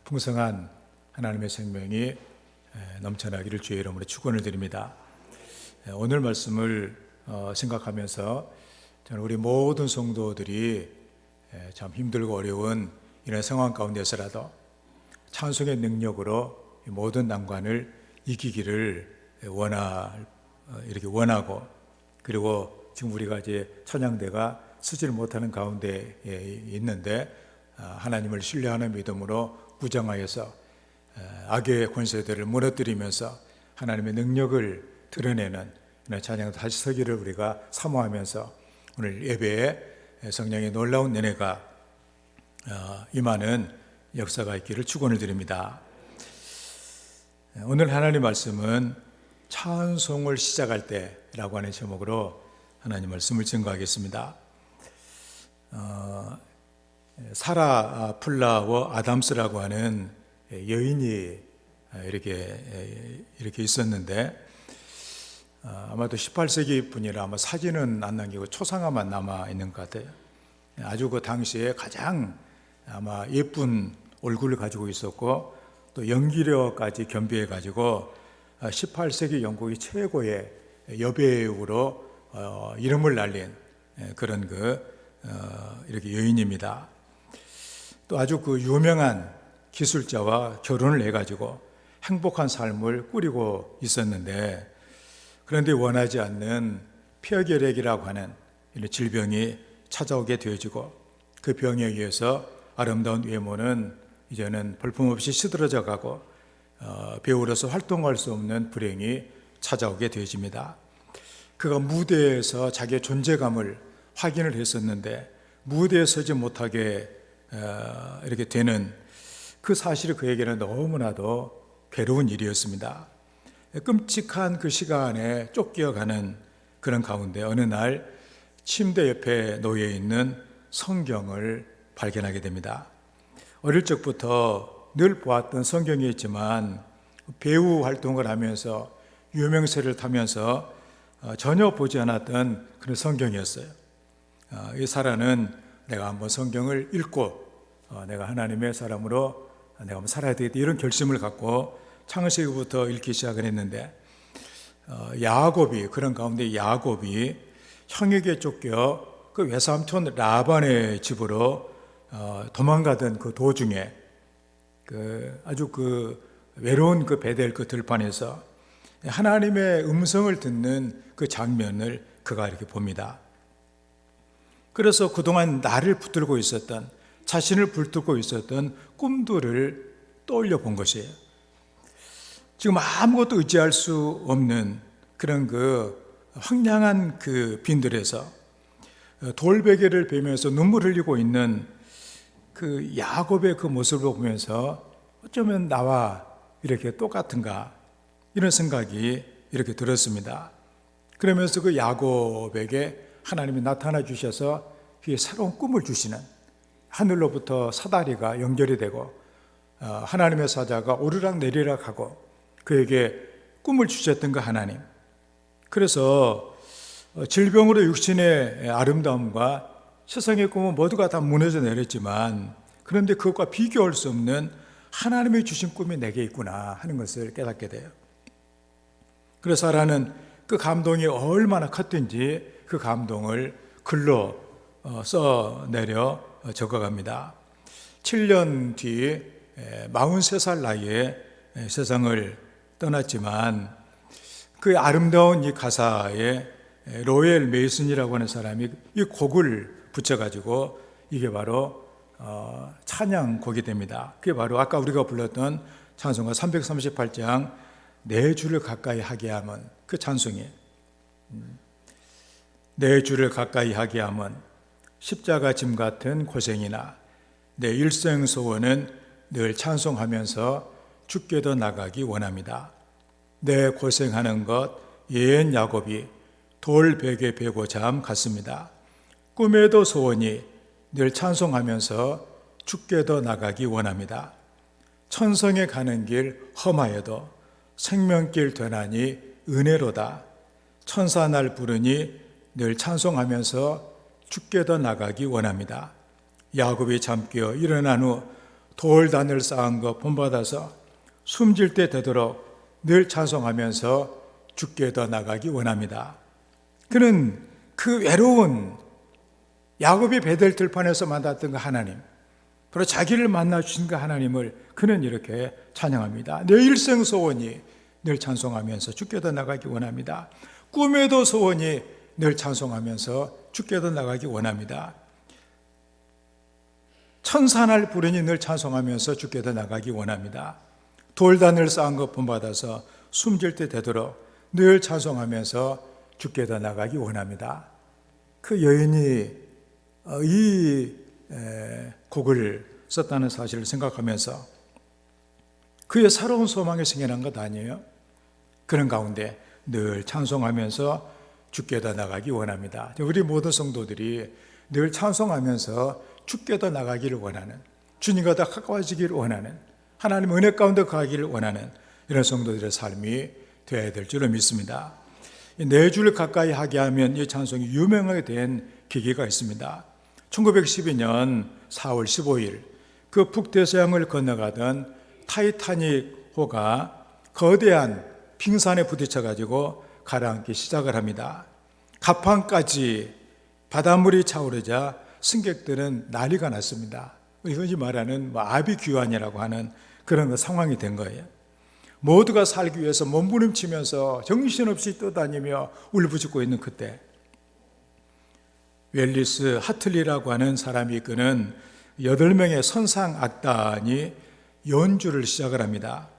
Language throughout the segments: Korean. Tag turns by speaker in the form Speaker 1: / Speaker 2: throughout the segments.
Speaker 1: 풍성한 하나님의 생명이 넘쳐나기를 주의 이름으로 축원을 드립니다. 오늘 말씀을 생각하면서 저는 우리 모든 성도들이 참 힘들고 어려운 이런 상황 가운데서라도 찬송의 능력으로 모든 난관을 이기기를 이렇게 원하고, 그리고 지금 우리가 이제 찬양대가 쓰지를 못하는 가운데 있는데 하나님을 신뢰하는 믿음으로 무장하여서 악의 권세들을 무너뜨리면서 하나님의 능력을 드러내는 찬양 다시 서기를 우리가 사모하면서 오늘 예배에 성령의 놀라운 은혜가 임하는 역사가 있기를 축원을 드립니다. 오늘 하나님 말씀은 찬송을 시작할 때라고 하는 제목으로 하나님 말씀을 증거하겠습니다. 사라 플라워 아담스라고 하는 여인이 이렇게 있었는데 아마도 18세기 분이라 아마 사진은 안 남기고 초상화만 남아 있는 것 같아요. 아주 그 당시에 가장 아마 예쁜 얼굴을 가지고 있었고 또 연기력까지 겸비해 가지고 18세기 영국의 최고의 여배우로 이름을 날린 그런 이렇게 여인입니다. 또 아주 그 유명한 기술자와 결혼을 해가지고 행복한 삶을 꾸리고 있었는데, 그런데 원하지 않는 폐결핵이라고 하는 이런 질병이 찾아오게 되어지고 그 병에 의해서 아름다운 외모는 이제는 볼품없이 시들어져 가고 배우로서 활동할 수 없는 불행이 찾아오게 되어집니다. 그가 무대에서 자기의 존재감을 확인을 했었는데 무대에 서지 못하게 이렇게 되는 그 사실이 그에게는 너무나도 괴로운 일이었습니다. 끔찍한 그 시간에 쫓겨가는 그런 가운데 어느 날 침대 옆에 놓여 있는 성경을 발견하게 됩니다. 어릴 적부터 늘 보았던 성경이었지만 배우 활동을 하면서 유명세를 타면서 전혀 보지 않았던 그런 성경이었어요. 이 사라는 내가 한번 성경을 읽고 내가 하나님의 사람으로 내가 한번 살아야 되겠다 이런 결심을 갖고 창세기부터 읽기 시작을 했는데 야곱이 그런 가운데 야곱이 형에게 쫓겨 그 외삼촌 라반의 집으로 도망가던 그 도중에 아주 외로운 베델 들판에서 하나님의 음성을 듣는 그 장면을 그가 이렇게 봅니다. 그래서 그동안 나를 붙들고 있었던, 자신을 붙들고 있었던 꿈들을 떠올려 본 것이에요. 지금 아무것도 의지할 수 없는 그런 황량한 빈들에서 돌베개를 베면서 눈물 흘리고 있는 야곱의 모습을 보면서 어쩌면 나와 이렇게 똑같은가 이런 생각이 이렇게 들었습니다. 그러면서 그 야곱에게 하나님이 나타나 주셔서 그의 새로운 꿈을 주시는, 하늘로부터 사다리가 연결이 되고 하나님의 사자가 오르락 내리락 하고 그에게 꿈을 주셨던 그 하나님. 그래서 질병으로 육신의 아름다움과 세상의 꿈은 모두가 다 무너져 내렸지만 그런데 그것과 비교할 수 없는 하나님이 주신 꿈이 내게 있구나 하는 것을 깨닫게 돼요. 그래서 사라는 그 감동이 얼마나 컸든지 그 감동을 글로 써내려 적어갑니다. 7년 뒤 43살 나이에 세상을 떠났지만 그 아름다운 이 가사에 로엘 메이슨이라고 하는 사람이 이 곡을 붙여가지고 이게 바로 찬양곡이 됩니다. 그게 바로 아까 우리가 불렀던 찬송가 338장 내 주를 가까이 하게 함은 그 찬송이에요. 내 주를 가까이 하게 함은 십자가 짐 같은 고생이나 내 일생 소원은 늘 찬송하면서 주께도 나가기 원합니다. 내 고생하는 것 옛 야곱이 돌베개 베고 잠 같습니다. 꿈에도 소원이 늘 찬송하면서 주께도 나가기 원합니다. 천성에 가는 길 험하여도 생명길 되나니 은혜로다. 천사 날 부르니 늘 찬송하면서 주께도 나가기 원합니다. 야곱이 잠 깨어 일어난 후 돌단을 쌓은 것 본받아서 숨질 때 되도록 늘 찬송하면서 주께 더 나가기 원합니다. 그는 그 외로운 야곱이 베델 들판에서 만났던 그 하나님, 바로 자기를 만나 주신 그 하나님을 그는 이렇게 찬양합니다. 내 일생 소원이 늘 찬송하면서 주께 더 나가기 원합니다. 꿈에도 소원이 늘 찬송하면서 주께 더 나가기 원합니다. 천사날 부르니 늘 찬송하면서 주께 더 나가기 원합니다. 돌단을 쌓은 것 본받아서 숨질 때 되도록 늘 찬송하면서 주께 더 나가기 원합니다. 그 여인이 이 곡을 썼다는 사실을 생각하면서 그의 살아온 소망이 생겨난 것 아니에요? 그런 가운데 늘 찬송하면서 주께 더 나가기 원합니다. 우리 모든 성도들이 늘 찬송하면서 주께 더 나가기를 원하는, 주님과 더 가까워지기를 원하는, 하나님 은혜 가운데 가기를 원하는 이런 성도들의 삶이 되어야 될 줄로 믿습니다. 네 줄 가까이 하게 하면 이 찬송이 유명하게 된 계기가 있습니다. 1912년 4월 15일 그 북대서양을 건너가던 타이타닉 호가 거대한 빙산에 부딪혀가지고 가라앉기 시작을 합니다. 갑판까지 바닷물이 차오르자 승객들은 난리가 났습니다. 이것이 말하는 아비규환이라고 하는 그런 상황이 된 거예요. 모두가 살기 위해서 몸부림치면서 정신없이 떠다니며 울부짖고 있는 그때 웰리스 하틀리라고 하는 사람이 이끄는 8명의 선상 악단이 연주를 시작을 합니다.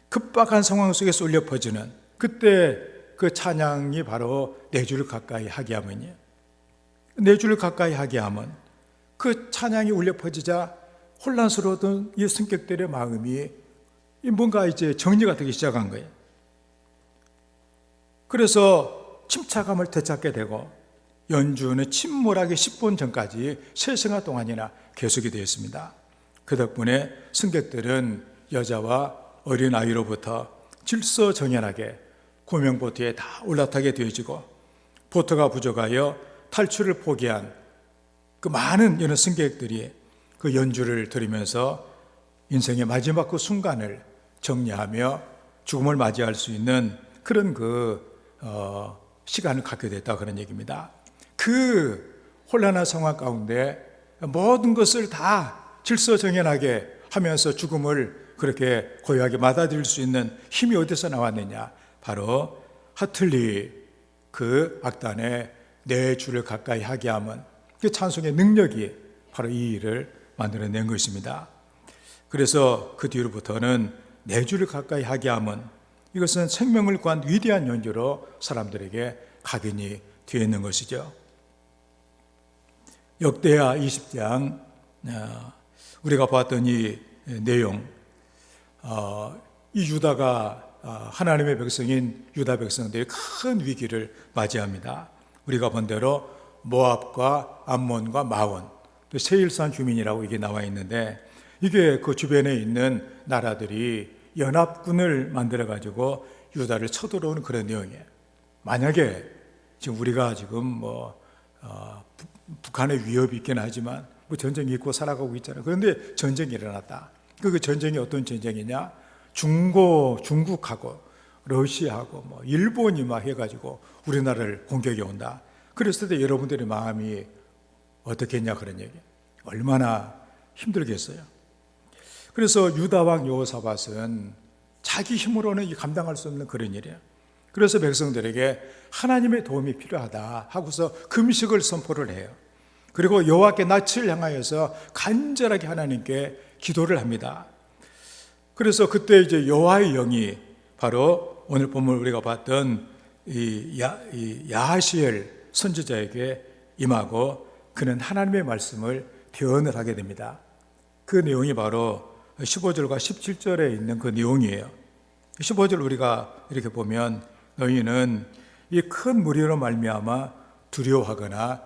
Speaker 1: 급박한 상황 속에서 울려 퍼지는 그때 그 찬양이 바로 네 줄 가까이 하게 하면이에요. 네 줄 가까이 하게 하면 그 찬양이 울려 퍼지자 혼란스러웠던 이 승객들의 마음이 뭔가 이제 정리가 되기 시작한 거예요. 그래서 침착함을 되찾게 되고 연주는 침몰하기 10분 전까지 3시간 동안이나 계속이 되었습니다. 그 덕분에 승객들은 여자와 어린 아이로부터 질서정연하게 고명보트에 다 올라타게 되어지고 보트가 부족하여 탈출을 포기한 그 많은 이런 승객들이 그 연주를 들으면서 인생의 마지막 그 순간을 정리하며 죽음을 맞이할 수 있는 그런 시간을 갖게 됐다 그런 얘기입니다. 그 혼란한 상황 가운데 모든 것을 다 질서정연하게 하면서 죽음을 그렇게 고요하게 받아들일 수 있는 힘이 어디서 나왔느냐? 바로 하틀리 그 악단의 네 줄을 가까이 하게 하면 그 찬송의 능력이 바로 이 일을 만들어낸 것입니다. 그래서 그 뒤로부터는 네 줄을 가까이 하게 하면 이것은 생명을 구한 위대한 연주로 사람들에게 각인이 되어 있는 것이죠. 역대하 20장 우리가 봤던 이 내용, 이 유다가 하나님의 백성인 유다 백성들이 큰 위기를 맞이합니다. 우리가 본 대로 모압과 암몬과 마온, 또 세일산 주민이라고 이게 나와 있는데 이게 그 주변에 있는 나라들이 연합군을 만들어 가지고 유다를 쳐들어오는 그런 내용이에요. 만약에 지금 우리가 지금 북한의 위협이 있긴 하지만 전쟁이 있고 살아가고 있잖아요. 그런데 전쟁이 일어났다. 그 전쟁이 어떤 전쟁이냐? 중국하고 러시아하고 일본이 막 해가지고 우리나라를 공격해 온다. 그랬을 때 여러분들의 마음이 어떻겠냐 그런 얘기. 얼마나 힘들겠어요. 그래서 유다 왕 여호사밧은 자기 힘으로는 감당할 수 없는 그런 일이에요. 그래서 백성들에게 하나님의 도움이 필요하다 하고서 금식을 선포를 해요. 그리고 여호와께 낯을 향하여서 간절하게 하나님께 기도를 합니다. 그래서 그때 이제 여호와의 영이 바로 오늘 본문 우리가 봤던 이 야하시엘 선지자에게 임하고 그는 하나님의 말씀을 대언을 하게 됩니다. 그 내용이 바로 15절과 17절에 있는 그 내용이에요. 15절 우리가 이렇게 보면 너희는 이 큰 무리로 말미암아 두려워하거나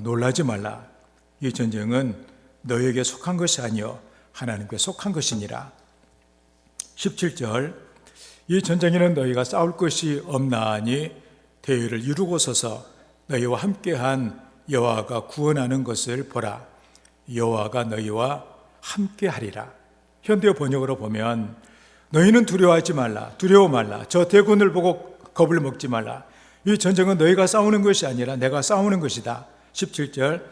Speaker 1: 놀라지 말라. 이 전쟁은 너희에게 속한 것이 아니요 하나님께 속한 것이니라. 17절 이 전쟁에는 너희가 싸울 것이 없나니 대의를 이루고 서서 너희와 함께한 여호와가 구원하는 것을 보라. 여호와가 너희와 함께 하리라. 현대 번역으로 보면 너희는 두려워하지 말라. 두려워 말라. 저 대군을 보고 겁을 먹지 말라. 이 전쟁은 너희가 싸우는 것이 아니라 내가 싸우는 것이다. 17절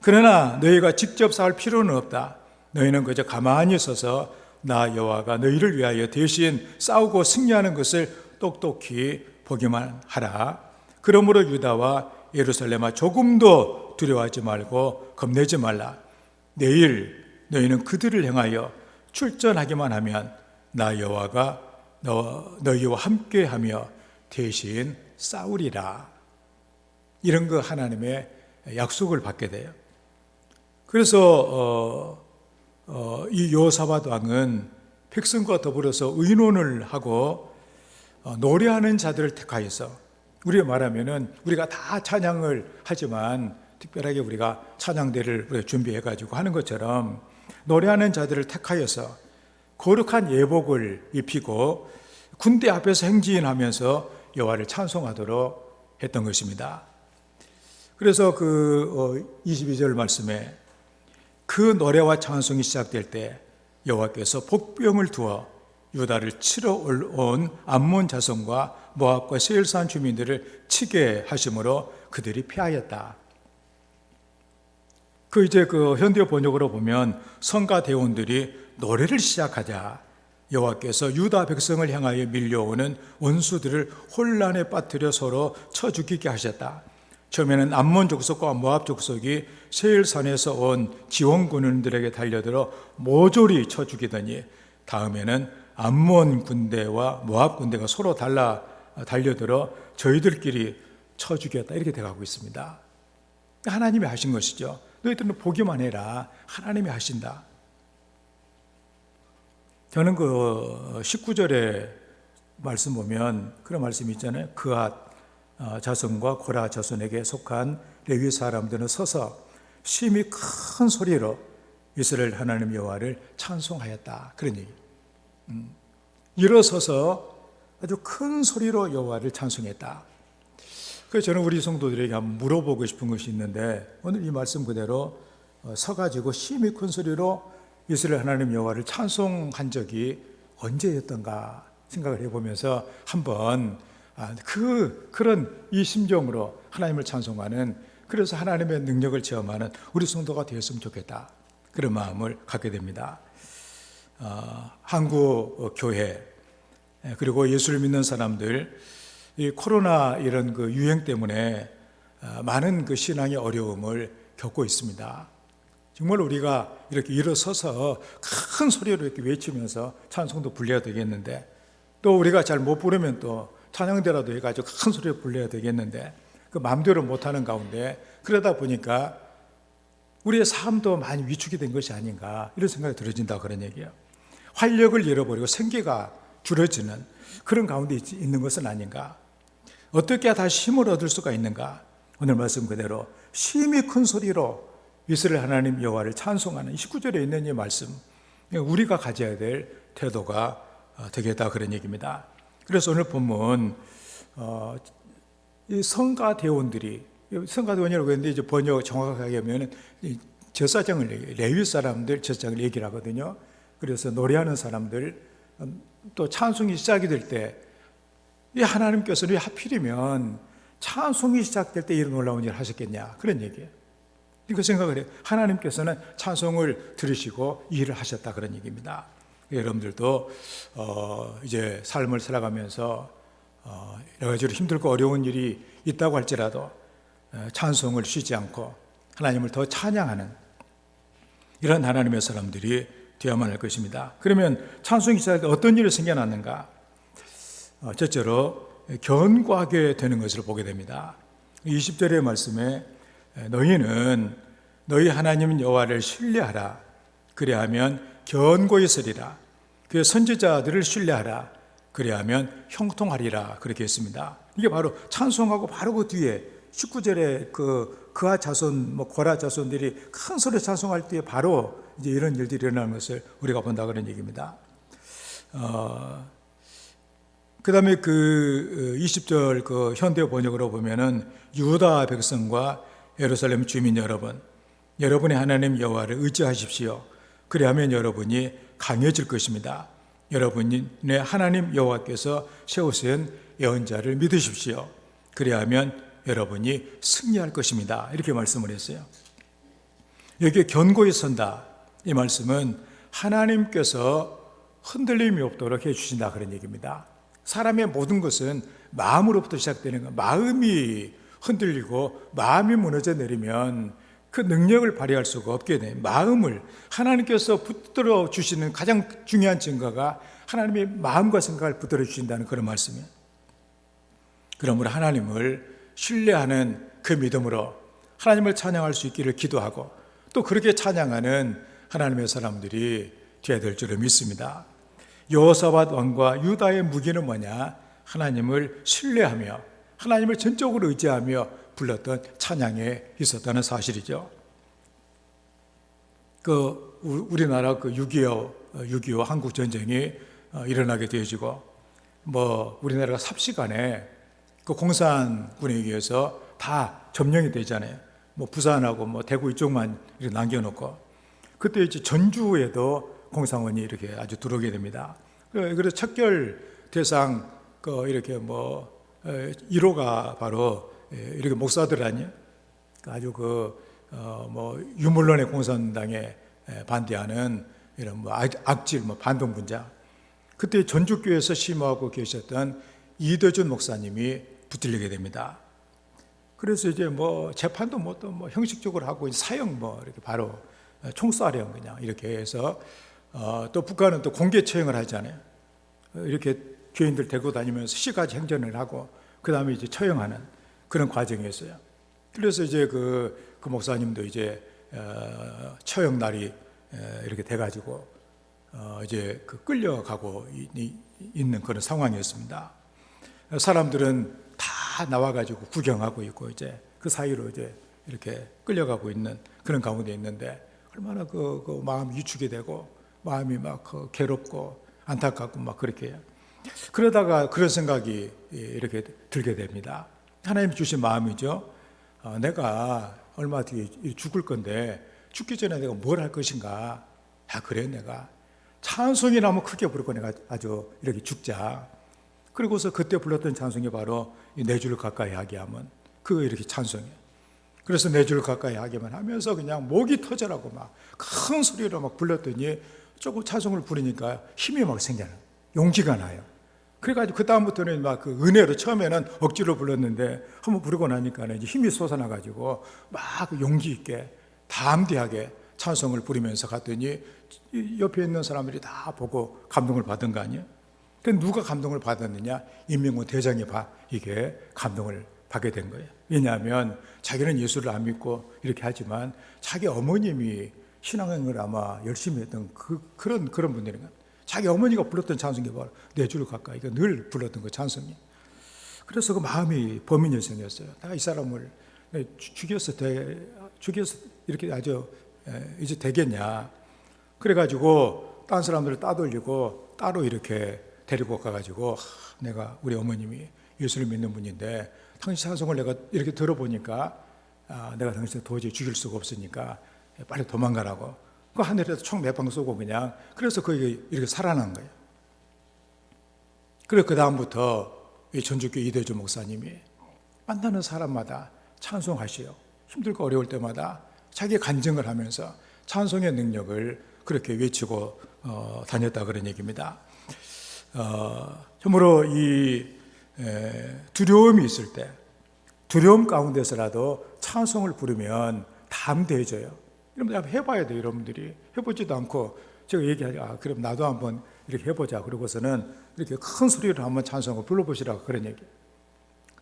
Speaker 1: 그러나 너희가 직접 싸울 필요는 없다. 너희는 그저 가만히 서서 나 여호와가 너희를 위하여 대신 싸우고 승리하는 것을 똑똑히 보기만 하라. 그러므로 유다와 예루살렘아 조금도 두려워하지 말고 겁내지 말라. 내일 너희는 그들을 향하여 출전하기만 하면 나 여호와가 너희와 함께하며 대신 싸우리라. 이런 거 하나님의 약속을 받게 돼요. 그래서 이 여호사밧 왕은 백성과 더불어서 의논을 하고 노래하는 자들을 택하여서, 우리가 말하면은 우리가 다 찬양을 하지만 특별하게 우리가 찬양대를 우리가 준비해가지고 하는 것처럼 노래하는 자들을 택하여서 거룩한 예복을 입히고 군대 앞에서 행진하면서 여호와를 찬송하도록 했던 것입니다. 그래서 22절 말씀에 그 노래와 찬송이 시작될 때 여호와께서 복병을 두어 유다를 치러 온 암몬 자손과 모압과 세일산 주민들을 치게 하심으로 그들이 피하였다. 이제 현대 번역으로 보면 성가 대원들이 노래를 시작하자 여호와께서 유다 백성을 향하여 밀려오는 원수들을 혼란에 빠뜨려 서로 쳐 죽이게 하셨다. 처음에는 암몬 족속과 모압 족속이 세일산에서 온 지원군들에게 달려들어 모조리 쳐 죽이더니 다음에는 암몬 군대와 모압 군대가 서로 달려들어 저희들끼리 쳐 죽였다. 이렇게 돼가고 있습니다. 하나님이 하신 것이죠. 너희들은 보기만 해라. 하나님이 하신다. 저는 19절에 말씀 보면 그런 말씀이 있잖아요. 그앗 자손과 고라 자손에게 속한 레위 사람들은 서서 심히 큰 소리로 이스라엘 하나님 여호와를 찬송하였다. 그런 얘기. 일어서서 아주 큰 소리로 여호와를 찬송했다. 그래서 저는 우리 성도들에게 한번 물어보고 싶은 것이 있는데, 오늘 이 말씀 그대로 서가지고 심히 큰 소리로 이스라엘 하나님 여호와를 찬송한 적이 언제였던가 생각을 해보면서 한번 그런 이 심정으로 하나님을 찬송하는, 그래서 하나님의 능력을 체험하는 우리 성도가 되었으면 좋겠다. 그런 마음을 갖게 됩니다. 한국 교회 그리고 예수를 믿는 사람들, 이 코로나 이런 유행 때문에 많은 신앙의 어려움을 겪고 있습니다. 정말 우리가 이렇게 일어서서 큰 소리로 이렇게 외치면서 찬송도 불러야 되겠는데, 또 우리가 잘 못 부르면 또 찬양대라도 해가지고 큰 소리로 불러야 되겠는데, 마음대로 못하는 가운데 그러다 보니까 우리의 삶도 많이 위축이 된 것이 아닌가, 이런 생각이 들어진다, 그런 얘기예요. 활력을 잃어버리고 생기가 줄어지는 그런 가운데 있는 것은 아닌가. 어떻게 다시 힘을 얻을 수가 있는가. 오늘 말씀 그대로 심히 큰 소리로 이스라엘 하나님 여호와를 찬송하는 19절에 있는 이 말씀, 우리가 가져야 될 태도가 되겠다, 그런 얘기입니다. 그래서 오늘 본문 이 성가대원들이, 성가대원이라고 했는데 이제 번역 정확하게 하면 제사장을, 레위 사람들 제사장을 얘기를 하거든요. 그래서 노래하는 사람들, 또 찬송이 시작이 될 때 이 하나님께서는 왜 하필이면 찬송이 시작될 때 이런 놀라운 일을 하셨겠냐, 그런 얘기예요. 그 생각을 해요. 하나님께서는 찬송을 들으시고 이 일을 하셨다, 그런 얘기입니다. 여러분들도 이제 삶을 살아가면서 여러 가지로 힘들고 어려운 일이 있다고 할지라도 찬송을 쉬지 않고 하나님을 더 찬양하는 이런 하나님의 사람들이 되어야만 할 것입니다. 그러면 찬송이 시작할 때 어떤 일이 생겨났는가? 첫째로 견고하게 되는 것을 보게 됩니다. 20절의 말씀에 너희는 너희 하나님 여호와를 신뢰하라. 그리하면 견고히 서리라. 그의 선지자들을 신뢰하라. 그리하면 형통하리라. 그렇게 했습니다. 이게 바로 찬송하고 바로 그 뒤에 19절에 그아 자손, 고라 자손들이 큰 소리로 찬송할 때 바로 이제 이런 일들이 일어나는 것을 우리가 본다, 그런 얘기입니다. 그 다음에 20절 현대 번역으로 보면은 유다 백성과 예루살렘 주민 여러분, 여러분의 하나님 여호와를 의지하십시오. 그리하면 여러분이 강해질 것입니다. 여러분의 하나님 여호와께서 세우신 예언자를 믿으십시오. 그리하면 여러분이 승리할 것입니다. 이렇게 말씀을 했어요. 여기에 견고히 선다. 이 말씀은 하나님께서 흔들림이 없도록 해주신다 그런 얘기입니다. 사람의 모든 것은 마음으로부터 시작되는 거예요. 마음이 흔들리고 마음이 무너져 내리면 그 능력을 발휘할 수가 없게 돼요. 마음을 하나님께서 붙들어 주시는 가장 중요한 증거가 하나님의 마음과 생각을 붙들어 주신다는 그런 말씀이에요. 그러므로 하나님을 신뢰하는 그 믿음으로 하나님을 찬양할 수 있기를 기도하고 또 그렇게 찬양하는 하나님의 사람들이 되어야 될 줄을 믿습니다. 여호사밧 왕과 유다의 무기는 뭐냐? 하나님을 신뢰하며 하나님을 전적으로 의지하며 불렀던 찬양에 있었다는 사실이죠. 우리나라 6.25 한국 전쟁이 일어나게 되어지고 우리나라가 삽시간에 그 공산군에 의해서 다 점령이 되잖아요. 부산하고 대구 이쪽만 이렇게 남겨놓고 그때 이제 전주에도 공산군이 이렇게 아주 들어오게 됩니다. 그래서 척결 대상 이렇게 1호가 바로 이렇게 목사들 아니에요. 아주 유물론의 공산당에 반대하는 이런 악질 반동분자. 그때 전주교회에서 심호하고 계셨던 이대준 목사님이 붙들리게 됩니다. 그래서 이제 재판도 형식적으로 하고 사형 이렇게 바로 총살형 그냥 이렇게 해서 또 북한은 또 공개 처형을 하잖아요. 이렇게 교인들 데리고 다니면서 시가지 행전을 하고 그 다음에 이제 처형하는 그런 과정이었어요. 그래서 이제 그 목사님도 이제 처형 날이 이렇게 돼가지고 이제 끌려가고 있는 그런 상황이었습니다. 사람들은 다 나와가지고 구경하고 있고 이제 그 사이로 이제 이렇게 끌려가고 있는 그런 가운데 있는데 얼마나 그 마음이 위축이 되고 마음이 괴롭고 안타깝고 그렇게 그러다가 그런 생각이 이렇게 들게 됩니다. 하나님 주신 마음이죠. 내가 얼마 뒤에 죽을 건데 죽기 전에 내가 뭘 할 것인가? 그래 내가 찬송이나 한번 크게 부르고 내가 아주 이렇게 죽자. 그리고서 그때 불렀던 찬송이 바로 내 주를 가까이 하게 하면 그거 이렇게 찬송이에요. 그래서 내 주를 가까이 하게만 하면서 그냥 목이 터져라고 큰 소리로 불렀더니 조금 찬송을 부르니까 힘이 생겨나요. 용기가 나요. 그래가지고 그 다음부터는 그 은혜로 처음에는 억지로 불렀는데 한번 부르고 나니까 이제 힘이 솟아나가지고 용기 있게 담대하게 찬송을 부르면서 갔더니 옆에 있는 사람들이 다 보고 감동을 받은 거 아니에요? 근데 누가 감동을 받았느냐? 임명훈 대장이 이게 감동을 받게 된 거예요. 왜냐하면 자기는 예수를 안 믿고 이렇게 하지만 자기 어머님이 신앙을 아마 열심히 했던 그런 분들인가. 자기 어머니가 불렀던 찬송이 바로 내 주를 가까이 늘 불렀던 그 찬송이. 그래서 그 마음이 범인이 생겼어요. 내가 이 사람을 죽여서 이렇게 아주 이제 되겠냐. 그래가지고 딴 사람들을 따돌리고 따로 이렇게 데리고 가가지고 내가 우리 어머님이 예수를 믿는 분인데 당신 찬송을 내가 이렇게 들어보니까 내가 당신을 도저히 죽일 수가 없으니까 빨리 도망가라고. 그 하늘에서 총 몇 방 쏘고 그냥 그래서 거기 이렇게 살아난 거예요. 그래서 그 다음부터 이 전주교 이대주 목사님이 만나는 사람마다 찬송하시오. 힘들고 어려울 때마다 자기 간증을 하면서 찬송의 능력을 그렇게 외치고 다녔다 그런 얘기입니다. 참으로 이 두려움이 있을 때 두려움 가운데서라도 찬송을 부르면 담대해져요. 여러분 한번 해봐야 돼요. 여러분들이 해보지도 않고 제가 얘기하죠. 그럼 나도 한번 이렇게 해보자. 그러고서는 이렇게 큰 소리로 한번 찬송을 불러보시라고 그런 얘기.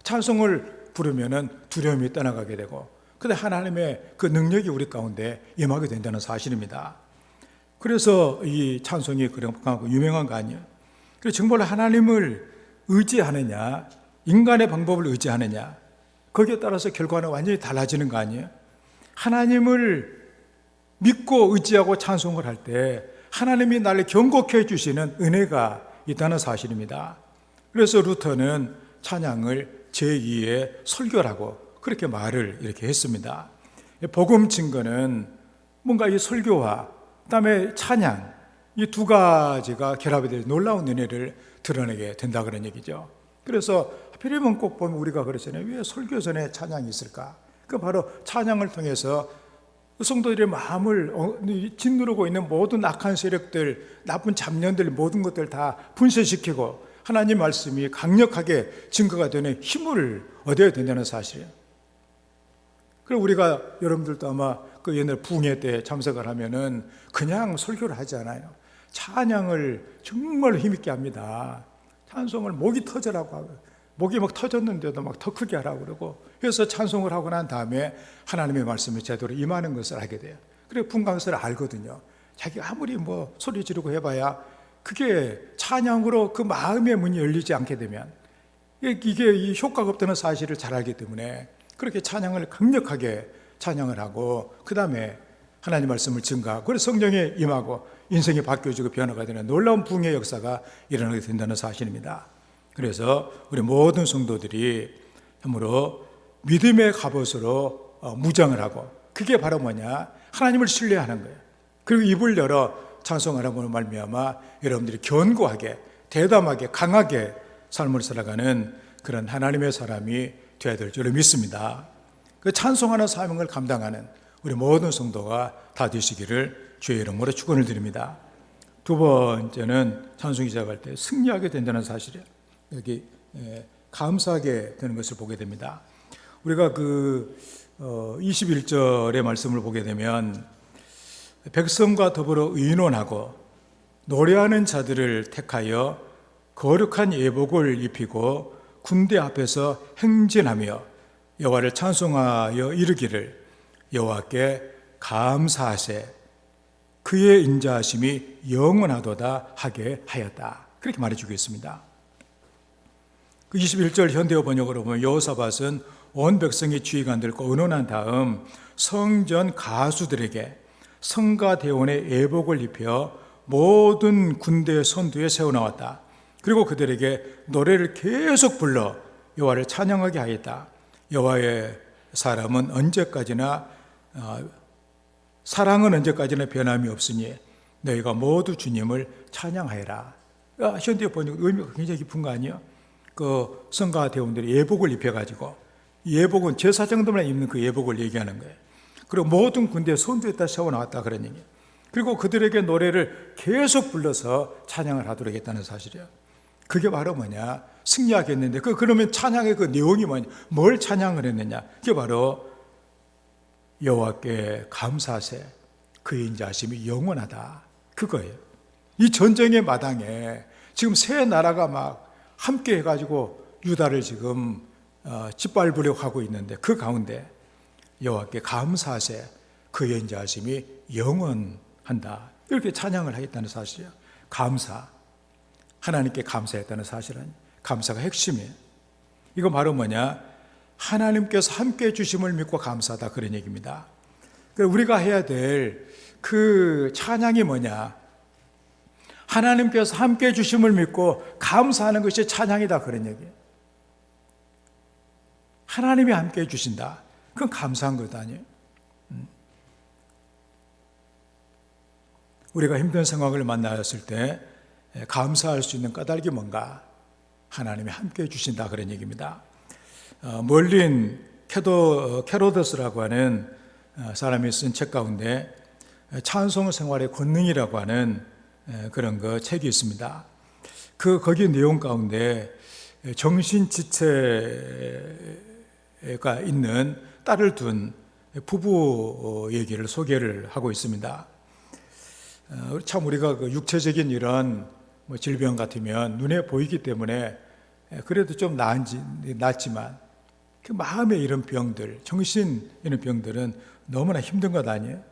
Speaker 1: 찬송을 부르면은 두려움이 떠나가게 되고, 근데 하나님의 그 능력이 우리 가운데 임하게 된다는 사실입니다. 그래서 이 찬송이 그렇게 유명한 거 아니에요. 그래서 정말 하나님을 의지하느냐, 인간의 방법을 의지하느냐, 거기에 따라서 결과는 완전히 달라지는 거 아니에요. 하나님을 믿고 의지하고 찬송을 할 때 하나님이 나를 경고케 해주시는 은혜가 있다는 사실입니다. 그래서 루터는 찬양을 제2의 설교라고 그렇게 말을 이렇게 했습니다. 복음 증거는 뭔가 이 설교와 그다음에 찬양, 이 두 가지가 결합이 될 놀라운 은혜를 드러내게 된다 그런 얘기죠. 그래서 하필이면 꼭 보면 우리가 그러잖아요. 왜 설교 전에 찬양이 있을까? 그 바로 찬양을 통해서 성도들의 마음을 짓누르고 있는 모든 악한 세력들, 나쁜 잡념들, 모든 것들 다 분쇄시키고 하나님 말씀이 강력하게 증거가 되는 힘을 얻어야 된다는 사실이에요. 그리고 우리가 여러분들도 아마 그 옛날 부흥회 때 참석을 하면은 그냥 설교를 하지 않아요. 찬양을 정말 힘있게 합니다. 찬송을 목이 터져라고 하고, 목이 막 터졌는데도 막 더 크게 하라고 그러고, 그래서 찬송을 하고 난 다음에 하나님의 말씀이 제대로 임하는 것을 하게 돼요. 그리고 분간서를 알거든요. 자기가 아무리 뭐 소리 지르고 해봐야 그게 찬양으로 그 마음의 문이 열리지 않게 되면 이게 이 효과가 없다는 사실을 잘 알기 때문에 그렇게 찬양을 강력하게 찬양을 하고, 그 다음에 하나님 말씀을 증가하고, 그래서 성령에 임하고 인생이 바뀌어지고 변화가 되는 놀라운 부흥의 역사가 일어나게 된다는 사실입니다. 그래서 우리 모든 성도들이 참으로 믿음의 갑옷으로 무장을 하고, 그게 바로 뭐냐? 하나님을 신뢰하는 거예요. 그리고 입을 열어 찬송하라고 말미암아 여러분들이 견고하게, 대담하게, 강하게 삶을 살아가는 그런 하나님의 사람이 되어야 될 줄을 믿습니다. 그 찬송하는 사명을 감당하는 우리 모든 성도가 다 되시기를 주의 이름으로 축원을 드립니다. 두 번째는 찬송이 시작할 때 승리하게 된다는 사실이에요. 여기 감사하게 되는 것을 보게 됩니다. 우리가 그 21절의 말씀을 보게 되면 백성과 더불어 의논하고 노래하는 자들을 택하여 거룩한 예복을 입히고 군대 앞에서 행진하며 여호와를 찬송하여 이르기를 여호와께 감사하세 그의 인자하심이 영원하도다 하게 하였다. 그렇게 말해주고 있습니다. 그 21절 현대어 번역으로 보면 여호사밧은 온 백성이 주의관 들고 의논한 다음 성전 가수들에게 성가 대원의 예복을 입혀 모든 군대의 선두에 세워놓았다. 그리고 그들에게 노래를 계속 불러 여호와를 찬양하게 하였다. 여호와의 사람은 언제까지나 사랑은 언제까지나 변함이 없으니 너희가 모두 주님을 찬양하여라. 현대어 번역 의미가 굉장히 깊은 거 아니에요? 그 성가 대원들이 예복을 입혀가지고, 예복은 제사 정도만 입는 그 예복을 얘기하는 거예요. 그리고 모든 군대 선두에다 세워놨다 그런 얘기예요. 그리고 그들에게 노래를 계속 불러서 찬양을 하도록 했다는 사실이에요. 그게 바로 뭐냐? 승리하겠는데, 그러면 찬양의 그 내용이 뭐냐? 뭘 찬양을 했느냐? 그게 바로 여호와께 감사하세 그의 인자하심이 영원하다. 그거예요. 이 전쟁의 마당에 지금 세 나라가 막 함께 해가지고 유다를 지금 짓밟으려고 하고 있는데, 그 가운데 여호와께 감사하세 그의 인자하심이 영원한다. 이렇게 찬양을 하겠다는 사실이에요. 감사, 하나님께 감사했다는 사실은 감사가 핵심이에요. 이건 바로 뭐냐? 하나님께서 함께해 주심을 믿고 감사하다 그런 얘기입니다. 우리가 해야 될 그 찬양이 뭐냐? 하나님께서 함께해 주심을 믿고 감사하는 것이 찬양이다 그런 얘기예요. 하나님이 함께해 주신다. 그건 감사한 것 아니에요? 우리가 힘든 상황을 만났을 때 감사할 수 있는 까닭이 뭔가? 하나님이 함께해 주신다 그런 얘기입니다. 멀린 캐로더스라고 하는 사람이 쓴 책 가운데 찬송 생활의 권능이라고 하는 그런 책이 있습니다. 거기 내용 가운데 정신지체가 있는 딸을 둔 부부 얘기를 소개를 하고 있습니다. 참 우리가 그 육체적인 이런 질병 같으면 눈에 보이기 때문에 그래도 좀 낫지만 그 마음의 이런 병들, 정신 이런 병들은 너무나 힘든 것 아니에요?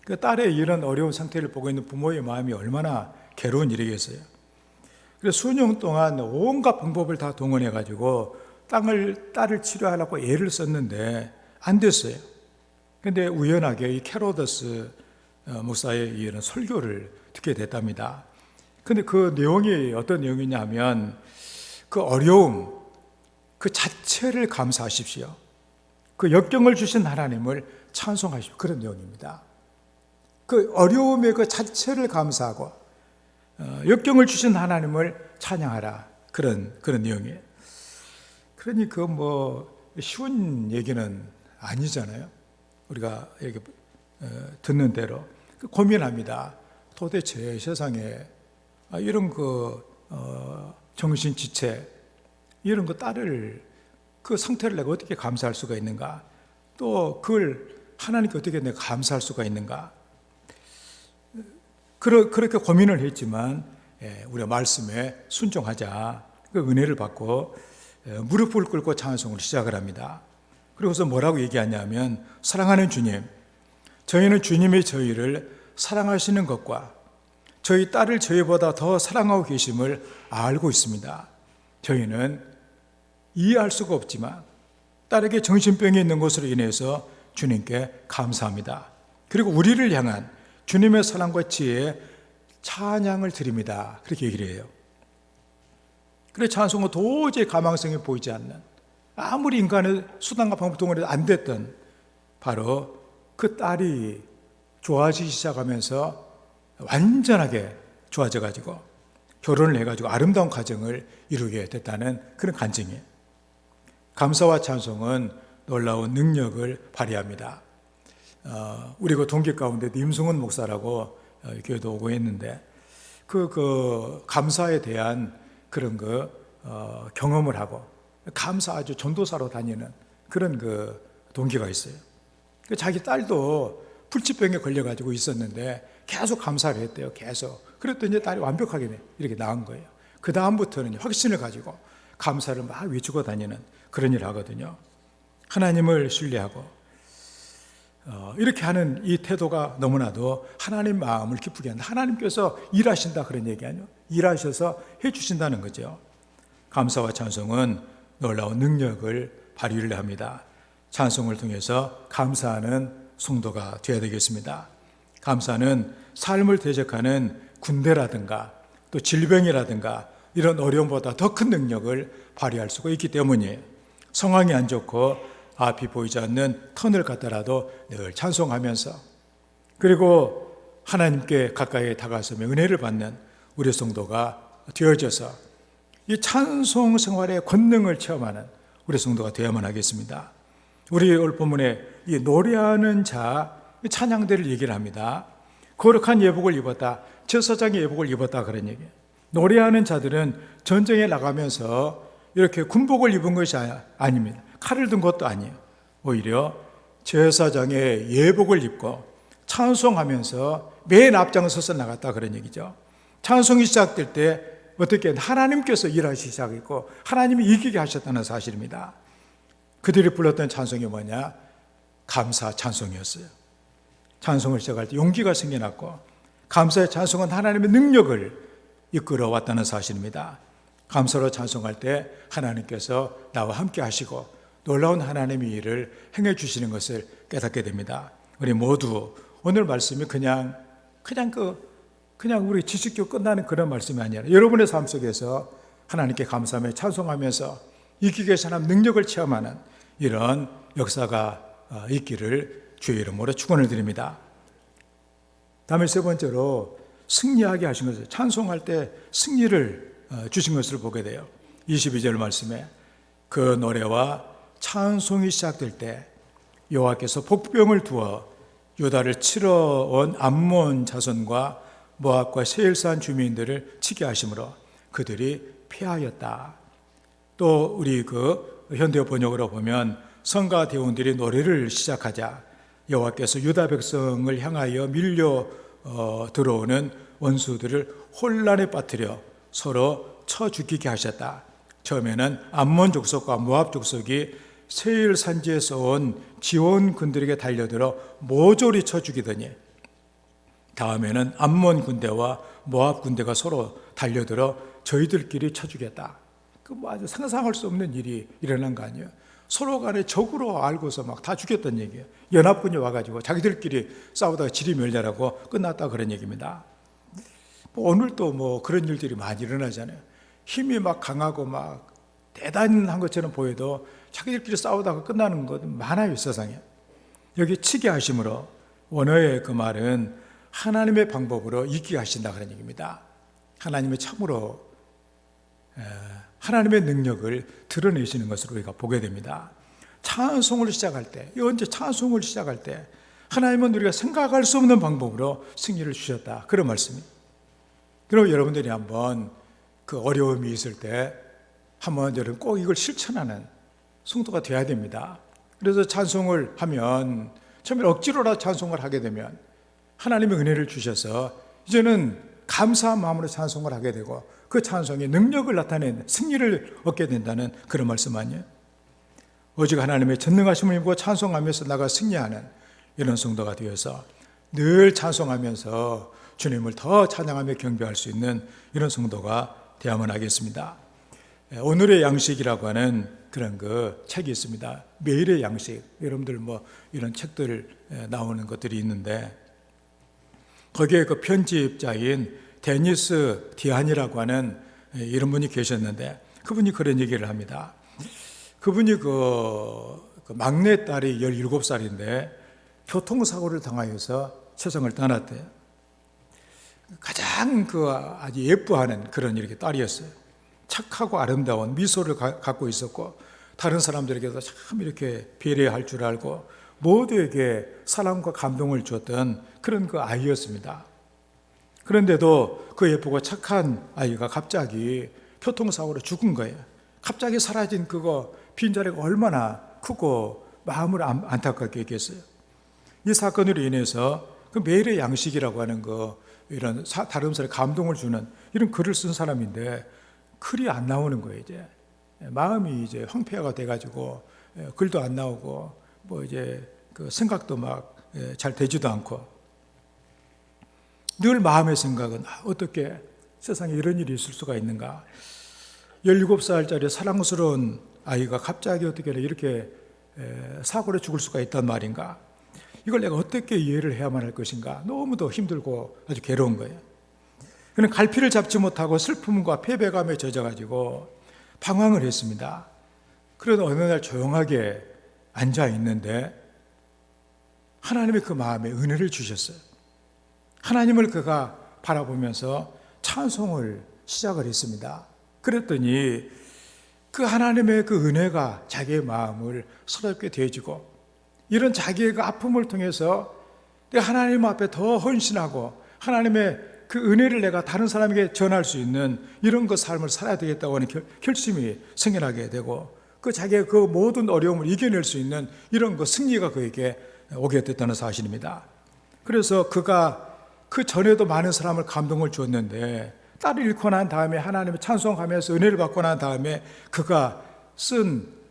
Speaker 1: 그 딸의 이런 어려운 상태를 보고 있는 부모의 마음이 얼마나 괴로운 일이겠어요? 그래서 수년 동안 온갖 방법을 다 동원해가지고 딸을 치료하려고 애를 썼는데 안 됐어요. 근데 우연하게 이 캐로더스 목사의 이런 설교를 듣게 됐답니다. 근데 그 내용이 어떤 내용이냐 하면 그 어려움, 그 자체를 감사하십시오. 그 역경을 주신 하나님을 찬송하십시오. 그런 내용입니다. 그 어려움의 그 자체를 감사하고 역경을 주신 하나님을 찬양하라. 그런 내용이에요. 그러니 그 뭐 쉬운 얘기는 아니잖아요. 우리가 이렇게 듣는 대로 고민합니다. 도대체 세상에 이런 정신지체 이런 거 따를 그 상태를 내가 어떻게 감사할 수가 있는가? 또 그걸 하나님께 어떻게 내가 감사할 수가 있는가? 그렇게 고민을 했지만 우리가 말씀에 순종하자. 그 은혜를 받고 무릎을 꿇고 찬송을 시작을 합니다. 그리고서 뭐라고 얘기하냐면 사랑하는 주님, 저희는 주님이 저희를 사랑하시는 것과 저희 딸을 저희보다 더 사랑하고 계심을 알고 있습니다. 저희는 이해할 수가 없지만 딸에게 정신병이 있는 것으로 인해서 주님께 감사합니다. 그리고 우리를 향한 주님의 사랑과 지혜에 찬양을 드립니다. 그렇게 얘기를 해요. 그래 찬송은 도저히 가망성이 보이지 않는, 아무리 인간의 수단과 방법 동원해도 안 됐던 바로 그 딸이 좋아지기 시작하면서 완전하게 좋아져가지고 결혼을 해가지고 아름다운 가정을 이루게 됐다는 그런 간증이에요. 감사와 찬송은 놀라운 능력을 발휘합니다. 우리 그 동기 가운데 임승훈 목사라고 교회도 오고 있는데 그 감사에 대한 그런 경험을 하고 감사 아주 전도사로 다니는 그런 동기가 있어요. 자기 딸도 불치병에 걸려가지고 있었는데 계속 감사를 했대요. 계속. 그랬더니 딸이 완벽하게 이렇게 나은 거예요. 그 다음부터는 확신을 가지고 감사를 막 외치고 다니는 그런 일을 하거든요. 하나님을 신뢰하고 이렇게 하는 이 태도가 너무나도 하나님 마음을 기쁘게 한다. 하나님께서 일하신다 그런 얘기 아니에요. 일하셔서 해주신다는 거죠. 감사와 찬송은 놀라운 능력을 발휘를 합니다. 찬송을 통해서 감사하는 성도가 되어야 되겠습니다. 감사는 삶을 대적하는 군대라든가 또 질병이라든가 이런 어려움보다 더 큰 능력을 발휘할 수가 있기 때문이에요. 상황이 안 좋고 앞이 보이지 않는 턴을 갔더라도 늘 찬송하면서 그리고 하나님께 가까이 다가서며 은혜를 받는 우리 성도가 되어져서 이 찬송 생활의 권능을 체험하는 우리 성도가 되어야만 하겠습니다. 우리 오늘 본문에 이 노래하는 자 찬양대를 얘기를 합니다. 거룩한 예복을 입었다, 제사장의 예복을 입었다 그런 얘기예요. 노래하는 자들은 전쟁에 나가면서 이렇게 군복을 입은 것이 아닙니다. 칼을 든 것도 아니에요. 오히려 제사장의 예복을 입고 찬송하면서 맨 앞장서서 나갔다 그런 얘기죠. 찬송이 시작될 때 어떻게 하나님께서 일하시기 시작했고 하나님이 이기게 하셨다는 사실입니다. 그들이 불렀던 찬송이 뭐냐? 감사 찬송이었어요. 찬송을 시작할 때 용기가 생겨났고 감사의 찬송은 하나님의 능력을 이끌어 왔다는 사실입니다. 감사로 찬송할 때 하나님께서 나와 함께 하시고 놀라운 하나님의 일을 행해 주시는 것을 깨닫게 됩니다. 우리 모두 오늘 말씀이 그냥 우리 지식적으로 끝나는 그런 말씀이 아니라 여러분의 삶 속에서 하나님께 감사하며 찬송하면서 이기게 하신 하나님 능력을 체험하는 이런 역사가 있기를 주의 이름으로 축원을 드립니다. 다음에 세 번째로 승리하게 하신 것을, 찬송할 때 승리를 주신 것을 보게 돼요. 22절 말씀에 그 노래와 찬송이 시작될 때 여호와께서 복병을 두어 유다를 치러 온 암몬 자손과 모압과 세일산 주민들을 치게 하심으로 그들이 패하였다. 또 우리 현대 번역으로 보면 성가 대원들이 노래를 시작하자 여호와께서 유다 백성을 향하여 밀려 들어오는 원수들을 혼란에 빠뜨려 서로 쳐 죽이게 하셨다. 처음에는 암몬 족속과 모압 족속이 세일 산지에서 온 지원군들에게 달려들어 모조리 쳐 죽이더니 다음에는 암몬 군대와 모압 군대가 서로 달려들어 저희들끼리 쳐 죽였다. 아주 상상할 수 없는 일이 일어난 거 아니에요. 서로 간에 적으로 알고서 막 다 죽였던 얘기예요. 연합군이 와가지고 자기들끼리 싸우다가 질이 멸렬하고 끝났다 그런 얘기입니다. 오늘도 그런 일들이 많이 일어나잖아요. 힘이 막 강하고 막 대단한 것처럼 보여도 자기들끼리 싸우다가 끝나는 것 많아요, 세상에. 여기 치게 하심으로 원어의 그 말은 하나님의 방법으로 이기게 하신다 그런 얘기입니다. 하나님의 참으로 하나님의 능력을 드러내시는 것으로 우리가 보게 됩니다. 찬송을 시작할 때, 언제 찬송을 시작할 때 하나님은 우리가 생각할 수 없는 방법으로 승리를 주셨다, 그런 말씀입니다. 그럼 여러분들이 한번 그 어려움이 있을 때 한번 여러분 꼭 이걸 실천하는 성도가 되어야 됩니다. 그래서 찬송을 하면 처음에 억지로라도 찬송을 하게 되면 하나님의 은혜를 주셔서 이제는 감사한 마음으로 찬송을 하게 되고 그 찬송이 능력을 나타내는 승리를 얻게 된다는 그런 말씀 아니에요? 오직 하나님의 전능하심을 입고 찬송하면서 나가 승리하는 이런 성도가 되어서 늘 찬송하면서 주님을 더 찬양하며 경배할 수 있는 이런 성도가 되어야만 하겠습니다. 오늘의 양식이라고 하는 그런 그 책이 있습니다. 매일의 양식, 여러분들 뭐 이런 책들 나오는 것들이 있는데 거기에 그 편집자인 데니스 디안이라고 하는 이런 분이 계셨는데 그분이 그런 얘기를 합니다. 그분이 그 막내딸이 17살인데 교통사고를 당하여서 세상을 떠났대요. 가장 아주 예뻐하는 그런 이렇게 딸이었어요. 착하고 아름다운 미소를 갖고 있었고 다른 사람들에게도 참 이렇게 배려할 줄 알고 모두에게 사랑과 감동을 줬던 그런 그 아이였습니다. 그런데도 그 예쁘고 착한 아이가 갑자기 교통사고로 죽은 거예요. 갑자기 사라진 그거 빈자리가 얼마나 크고 마음을 안타깝게 했겠어요. 이 사건으로 인해서 그 매일의 양식이라고 하는 거 이런 다른 사람에 감동을 주는 이런 글을 쓴 사람인데 글이 안 나오는 거예요. 이제 마음이 이제 황폐화가 돼가지고 글도 안 나오고 뭐 이제 그 생각도 막 잘 되지도 않고 늘 마음의 생각은 어떻게 세상에 이런 일이 있을 수가 있는가. 17살짜리 사랑스러운 아이가 갑자기 어떻게 이렇게 사고로 죽을 수가 있단 말인가. 이걸 내가 어떻게 이해를 해야만 할 것인가. 너무도 힘들고 아주 괴로운 거예요. 그는 갈피를 잡지 못하고 슬픔과 패배감에 젖어가지고 방황을 했습니다. 그러다 어느 날 조용하게 앉아 있는데 하나님의 그 마음에 은혜를 주셨어요. 하나님을 그가 바라보면서 찬송을 시작을 했습니다. 그랬더니 그 하나님의 그 은혜가 자기의 마음을 서럽게 대해지고 이런 자기의 그 아픔을 통해서 내가 하나님 앞에 더 헌신하고 하나님의 그 은혜를 내가 다른 사람에게 전할 수 있는 이런 그 삶을 살아야 되겠다고 하는 결심이 생겨나게 되고 그 자기의 그 모든 어려움을 이겨낼 수 있는 이런 그 승리가 그에게 오게 됐다는 사실입니다. 그래서 그가 그 전에도 많은 사람을 감동을 주었는데 딸을 잃고 난 다음에 하나님을 찬송하면서 은혜를 받고 난 다음에 그가 쓴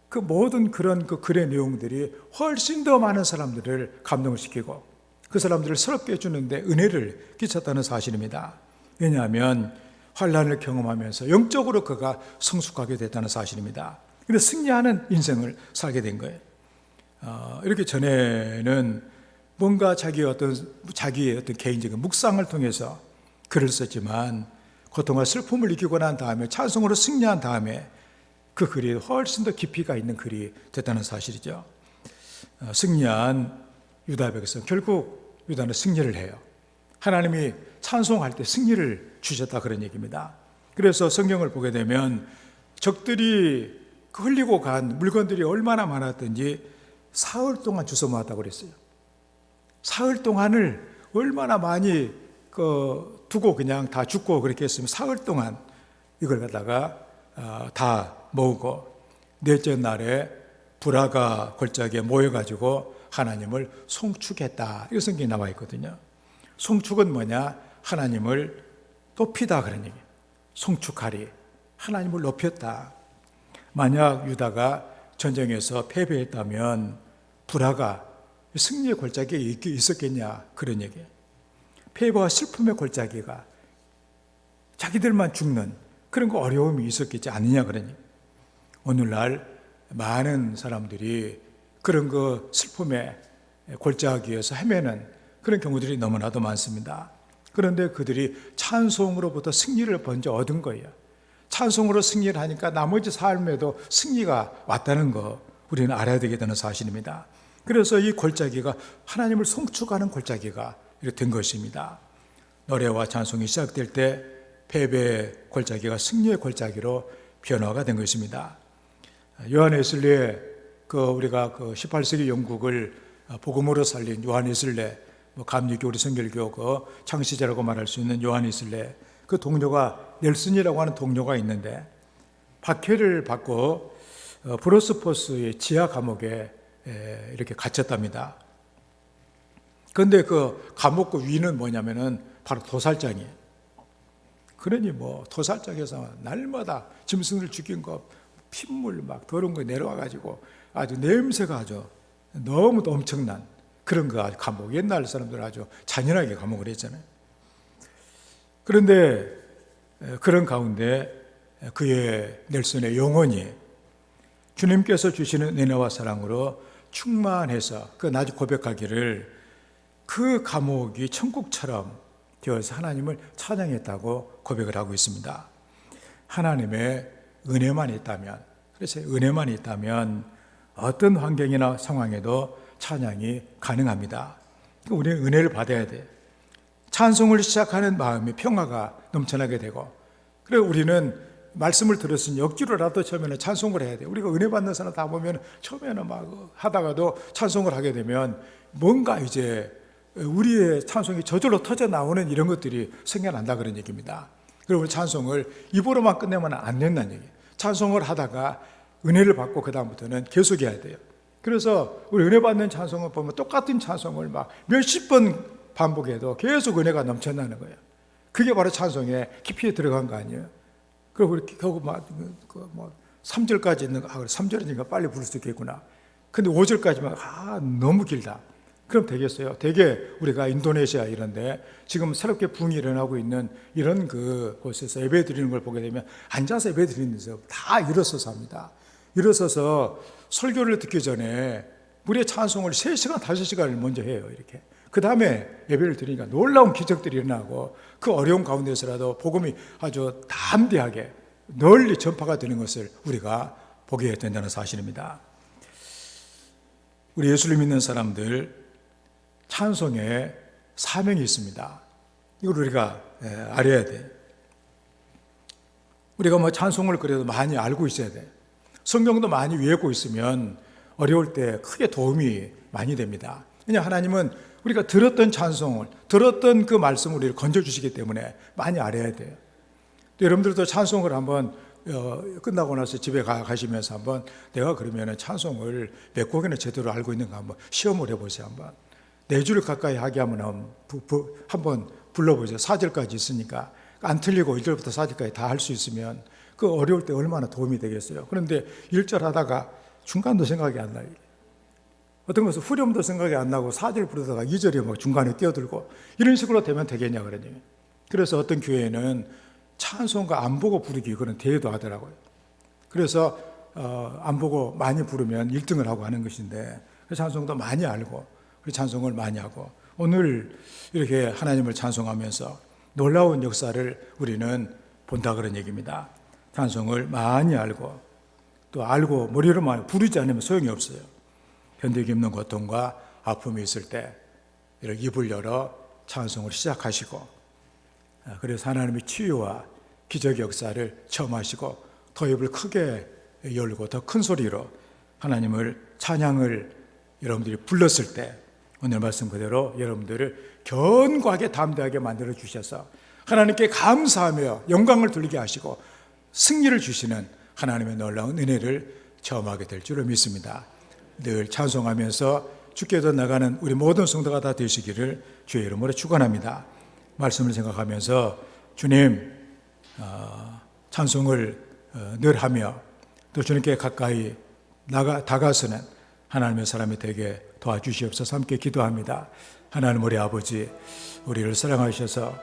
Speaker 1: 그 모든 그런 그 글의 내용들이 훨씬 더 많은 사람들을 감동을 시키고 그 사람들을 새롭게 해주는데 은혜를 끼쳤다는 사실입니다. 왜냐하면 환난을 경험하면서 영적으로 그가 성숙하게 됐다는 사실입니다. 그래서 승리하는 인생을 살게 된 거예요. 이렇게 전에는 뭔가 자기의 어떤 개인적인 묵상을 통해서 글을 썼지만 고통과 슬픔을 이기고 난 다음에 찬송으로 승리한 다음에 그 글이 훨씬 더 깊이가 있는 글이 됐다는 사실이죠. 승리한 유다 백성, 결국 유다는 승리를 해요. 하나님이 찬송할 때 승리를 주셨다 그런 얘기입니다. 그래서 성경을 보게 되면 적들이 흘리고 간 물건들이 얼마나 많았든지 사흘 동안 주워 모았다고 그랬어요. 사흘 동안을 얼마나 많이 두고 그냥 다 죽고 그렇게 했으면 사흘 동안 이걸 갖다가 다 모으고 넷째 날에 브라가 골짜기에 모여가지고 하나님을 송축했다. 이거 성경에 나와 있거든요. 송축은 뭐냐? 하나님을 높이다 그런 얘기예요. 송축하리. 하나님을 높였다. 만약 유다가 전쟁에서 패배했다면 브라가 승리의 골짜기에 있었겠냐 그런 얘기예요. 패배와 슬픔의 골짜기가 자기들만 죽는 그런 거 어려움이 있었겠지 않느냐 그런 얘기예요. 오늘날 많은 사람들이 그런 그 슬픔의 골짜기에서 헤매는 그런 경우들이 너무나도 많습니다. 그런데 그들이 찬송으로부터 승리를 먼저 얻은 거예요. 찬송으로 승리를 하니까 나머지 삶에도 승리가 왔다는 거 우리는 알아야 되겠다는 사실입니다. 그래서 이 골짜기가 하나님을 송축하는 골짜기가 이렇게 된 것입니다. 노래와 찬송이 시작될 때 패배의 골짜기가 승리의 골짜기로 변화가 된 것입니다. 요한 웨슬리의 우리가 18세기 영국을 복음으로 살린 요한 웨슬리, 감리교 우리 성결교 창시자라고 말할 수 있는 요한 웨슬리, 그 동료가 넬슨이라고 하는 동료가 있는데 박해를 받고 브로스포스의 지하 감옥에 이렇게 갇혔답니다. 그런데 그 감옥 위는 뭐냐면은 바로 도살장이에요. 그러니 도살장에서 날마다 짐승을 죽인 거, 핏물 막 더러운 거 내려와가지고 아주 냄새가 아주 너무 엄청난 그런 거 감옥. 옛날 사람들은 아주 잔인하게 감옥을 했잖아요. 그런데 그런 가운데 그의 넬슨의 영혼이 주님께서 주시는 은혜와 사랑으로 충만해서 나중에 고백하기를 그 감옥이 천국처럼 되어서 하나님을 찬양했다고 고백을 하고 있습니다. 하나님의 은혜만 있다면, 그래서 은혜만 있다면 어떤 환경이나 상황에도 찬양이 가능합니다. 우리는 은혜를 받아야 돼. 찬송을 시작하는 마음이 평화가 넘쳐나게 되고, 그리고 우리는 말씀을 들었으니 억지로라도 처음에는 찬송을 해야 돼. 우리가 은혜 받는 사람 다 보면 처음에는 막 하다가도 찬송을 하게 되면 뭔가 이제 우리의 찬송이 저절로 터져 나오는 이런 것들이 생겨난다 그런 얘기입니다. 그리고 우리 찬송을 입으로만 끝내면 안 된다는 얘기예요. 찬송을 하다가 은혜를 받고 그 다음부터는 계속해야 돼요. 그래서 우리 은혜 받는 찬송을 보면 똑같은 찬송을 막 몇십 번 반복해도 계속 은혜가 넘쳐나는 거예요. 그게 바로 찬송에 깊이 들어간 거 아니에요. 그리고 우리 결국 3절까지 있는 거, 3절이니까 빨리 부를 수 있겠구나. 근데 5절까지만 너무 길다. 그럼 되겠어요? 되게 우리가 인도네시아 이런데 지금 새롭게 붕이 일어나고 있는 이런 곳에서 예배 드리는 걸 보게 되면 앉아서 예배 드리는 데서 다 일어서서 합니다. 일어서서 설교를 듣기 전에 무려 찬송을 3시간, 5시간을 먼저 해요. 이렇게. 그 다음에 예배를 드리니까 놀라운 기적들이 일어나고 그 어려운 가운데서라도 복음이 아주 담대하게 널리 전파가 되는 것을 우리가 보게 된다는 사실입니다. 우리 예수를 믿는 사람들 찬송에 사명이 있습니다. 이걸 우리가 알아야 돼. 우리가 찬송을 그래도 많이 알고 있어야 돼. 성경도 많이 외우고 있으면 어려울 때 크게 도움이 많이 됩니다. 왜냐하면 하나님은 우리가 들었던 찬송을, 들었던 그 말씀을 우리를 건져주시기 때문에 많이 알아야 돼요. 여러분들도 찬송을 한번 끝나고 나서 집에 가시면서 한번 내가 그러면 찬송을 몇 곡이나 제대로 알고 있는가 한번 시험을 해보세요. 한번 4줄 가까이 하게 하면 한번 불러보세요. 4절까지 있으니까 안 틀리고 1절부터 4절까지 다 할 수 있으면 그 어려울 때 얼마나 도움이 되겠어요. 그런데 1절 하다가 중간도 생각이 안 나요. 어떤 것은 후렴도 생각이 안 나고 4절 부르다가 2절이 막 중간에 뛰어들고 이런 식으로 되면 되겠냐 그러니. 그래서 어떤 교회는 찬송가 안 보고 부르기 그런 대회도 하더라고요. 그래서 안 보고 많이 부르면 1등을 하고 하는 것인데 찬송도 많이 알고 찬송을 많이 하고 오늘 이렇게 하나님을 찬송하면서 놀라운 역사를 우리는 본다 그런 얘기입니다. 찬송을 많이 알고 또 알고 머리로만 부르지 않으면 소용이 없어요. 견디기 힘든 고통과 아픔이 있을 때 이렇게 입을 열어 찬송을 시작하시고 그래서 하나님의 치유와 기적의 역사를 체험하시고 더 입을 크게 열고 더 큰 소리로 하나님을 찬양을 여러분들이 불렀을 때 오늘 말씀 그대로 여러분들을 견고하게 담대하게 만들어 주셔서 하나님께 감사하며 영광을 돌리게 하시고 승리를 주시는 하나님의 놀라운 은혜를 체험하게 될 줄을 믿습니다. 늘 찬송하면서 주께서 나가는 우리 모든 성도가 다 되시기를 주의 이름으로 축원합니다. 말씀을 생각하면서 주님 찬송을 늘 하며 또 주님께 가까이 다가서는 하나님의 사람이 되게 도와주시옵소서. 함께 기도합니다. 하나님 우리 아버지, 우리를 사랑하셔서